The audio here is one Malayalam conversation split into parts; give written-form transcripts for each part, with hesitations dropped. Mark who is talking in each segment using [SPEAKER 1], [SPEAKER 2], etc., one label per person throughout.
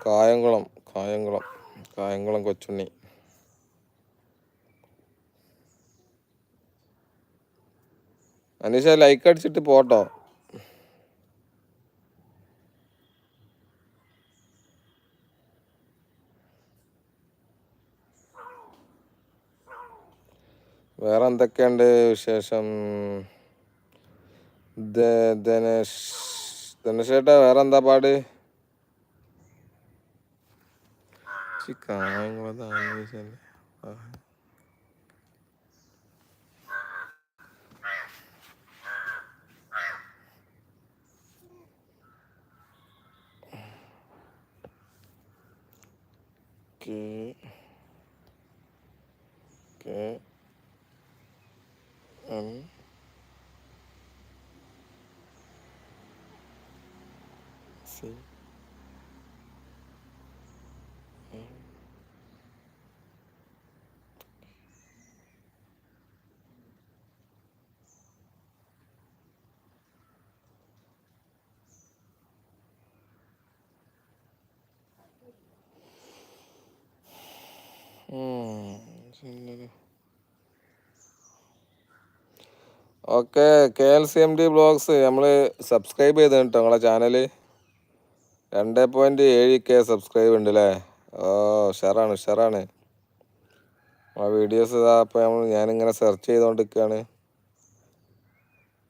[SPEAKER 1] കായംകുളം കായംകുളം കായംകുളം കൊച്ചുണ്ണി. അനീഷ ലൈക്ക് അടിച്ചിട്ട് പോട്ടോ. വേറെ എന്തൊക്കെയുണ്ട് വിശേഷം? ധനുഷേട്ടാ വേറെ എന്താ പാട്? ഓക്കെ. KLCMD ബ്ലോഗ്സ് നമ്മൾ സബ്സ്ക്രൈബ് ചെയ്ത് കേട്ടോ. നിങ്ങളെ ചാനല് 2.7K സബ്സ്ക്രൈബ് ഉണ്ട് അല്ലേ? ഓ ഉഷാറാണ്. ആ വീഡിയോസ് ഇതാ ഇപ്പോൾ ഞാനിങ്ങനെ സെർച്ച് ചെയ്തുകൊണ്ടിരിക്കുകയാണ്.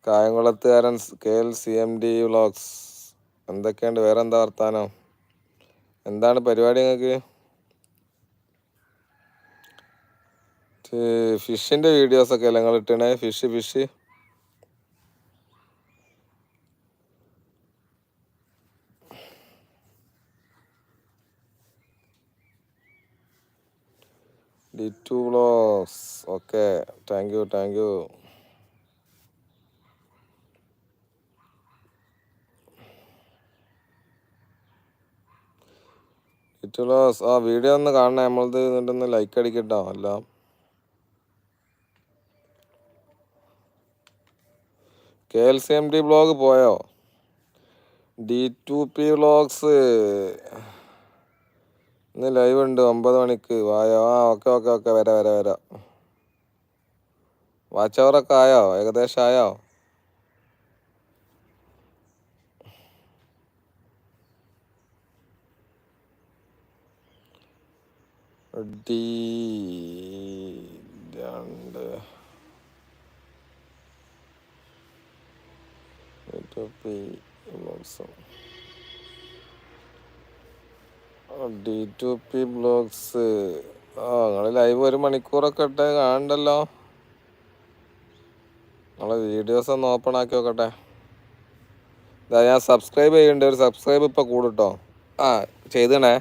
[SPEAKER 1] കായംകുളത്തുകാരൻ KLCMD വ്ളോഗ്സ്. എന്തൊക്കെയുണ്ട്? വേറെ എന്താ വർത്താനം? എന്താണ് പരിപാടി നിങ്ങൾക്ക്? ഫിഷിൻ്റെ വീഡിയോസൊക്കെ അല്ലേ നിങ്ങൾ ഇട്ടണേ? Fish D2 vlogs. Okay, thank you. D2 vlogs. ആ വീഡിയോ ഒന്ന് കാണണേ നമ്മളത്. എന്നിട്ടൊന്ന് ലൈക്ക് അടിക്കട്ടോ എല്ലാം. KLCMD വ്ളോഗ് പോയോ? D2P വ്ളോഗ്സ് ഇന്ന് ലൈവ് ഉണ്ട് 9 മണിക്ക്. വായോ. ആ ഓക്കെ വരാം. വാച്ച് അവറൊക്കെ ആയോ? ഏകദേശം ആയോ? D2P blogs. നിങ്ങൾ ലൈവ് 1 മണിക്കൂറൊക്കെ ഇട്ട് കാണണ്ടല്ലോ. നിങ്ങളെ വീഡിയോസ് ഒന്ന് ഓപ്പൺ ആക്കി നോക്കട്ടെ. ഇതാ ഞാൻ സബ്സ്ക്രൈബ് ചെയ്യണ്ട. ഒരു സബ്സ്ക്രൈബ് ഇപ്പം കൂടിട്ടോ. ചെയ്തണേ.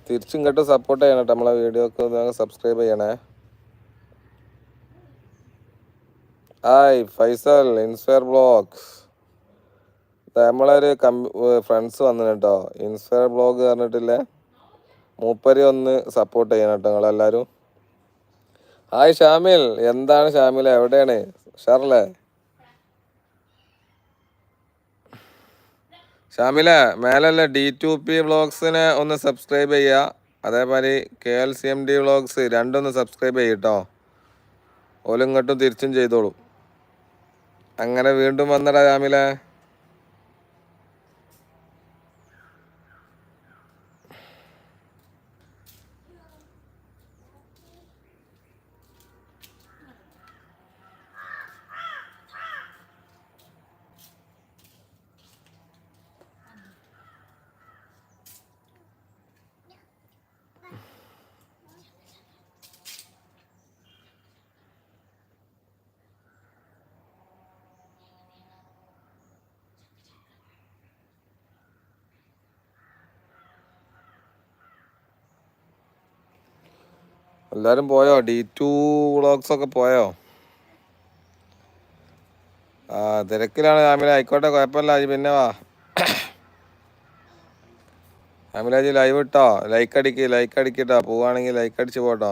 [SPEAKER 1] തിരിച്ചിങ്ങോട്ട് സപ്പോർട്ട് ചെയ്യണം കേട്ടോ. നമ്മളെ വീഡിയോക്ക് സബ്സ്ക്രൈബ് ചെയ്യണേ. Hi Faisal, inspire blogs. നമ്മളൊരു ഫ്രണ്ട്സ് വന്നു കേട്ടോ. ഇൻസ്പയർ ബ്ലോഗ് പറഞ്ഞിട്ടില്ലേ? മൂപ്പര് ഒന്ന് സപ്പോർട്ട് ചെയ്യണം കേട്ടോ നിങ്ങളെല്ലാവരും. ഹായ് ഷാമിൽ. എന്താണ് ഷാമിൽ, എവിടെയാണ്? ഉഷാറല്ലേ ഷാമിലെ? മേലല്ലേ D2P വ്ളോഗ്സിനെ ഒന്ന് സബ്സ്ക്രൈബ് ചെയ്യുക. അതേമാതിരി KLCMD വ്ളോഗ്സ് രണ്ടൊന്ന് സബ്സ്ക്രൈബ് ചെയ്യട്ടോ. ഓലും ഇങ്ങോട്ടും തിരിച്ചും ചെയ്തോളൂ. അങ്ങനെ വീണ്ടും വന്നടാ ഷാമിലെ. എല്ലാവരും പോയോ? D2 വ്ളോഗ്സ് ഒക്കെ പോയോ? തിരക്കിലാണ് ഷാമില. ആയിക്കോട്ടെ, കുഴപ്പമില്ല. പിന്നെ വാ ഷാമിലാജി. ലൈവ് ഇട്ടോ. ലൈക്ക് അടിക്കട്ടോ. പോവുകയാണെങ്കിൽ ലൈക്ക് അടിച്ച് പോട്ടോ.